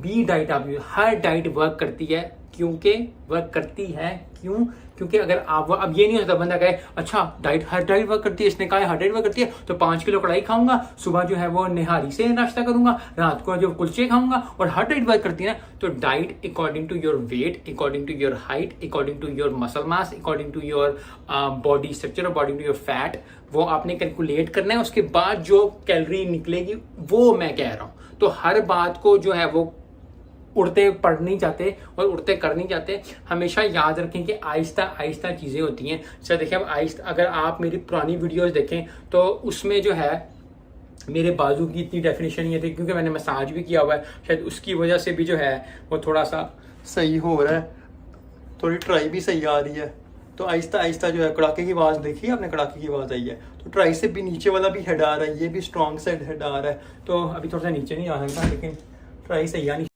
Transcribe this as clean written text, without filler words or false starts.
B diet आप हर diet work करती है, क्योंकि अगर आप अब ये नहीं होता बंदा कहे अच्छा डाइट हर डाइट वर्क करती है, इसने कहा हर डाइट वर्क करती है तो 5 किलो कढ़ाई खाऊंगा, सुबह जो है वो निहारी से नाश्ता करूंगा, रात को जो कुलचे खाऊंगा, और हर डाइट वर्क करती है ना। तो diet according to your weight, according to your height, according to your muscle mass, according to your body structure, according to your fat, वो आपने कैलकुलेट करना है। उसके बाद जो कैलोरी निकलेगी वो मैं कह रहा हूँ। तो हर बात को जो है वो उड़ते पढ़ नहीं जाते और उड़ते कर नहीं जाते। हमेशा याद रखें कि आहिस्ता आहिस्ता चीज़ें होती हैं। अच्छा देखिए, अब आहिस्ता अगर आप मेरी पुरानी वीडियोस देखें तो उसमें जो है मेरे बाजू की इतनी डेफिनेशन नहीं थी, क्योंकि मैंने मसाज भी किया हुआ है, शायद उसकी वजह से भी जो है वो थोड़ा सा सही हो रहा है, थोड़ी ट्राई भी सही आ रही है। तो आहिस्ता आहिस्ता जो है कड़ाके की आवाज़ देखी आपने, कड़ाके की आवाज़ आई है। तो ट्राई से भी नीचे वाला भी हेड आ रहा है, ये भी स्ट्रॉन्ग साइड हेड आ रहा है। तो अभी थोड़ा सा नीचे नहीं आ सकता, लेकिन ट्राई सही आ नहीं।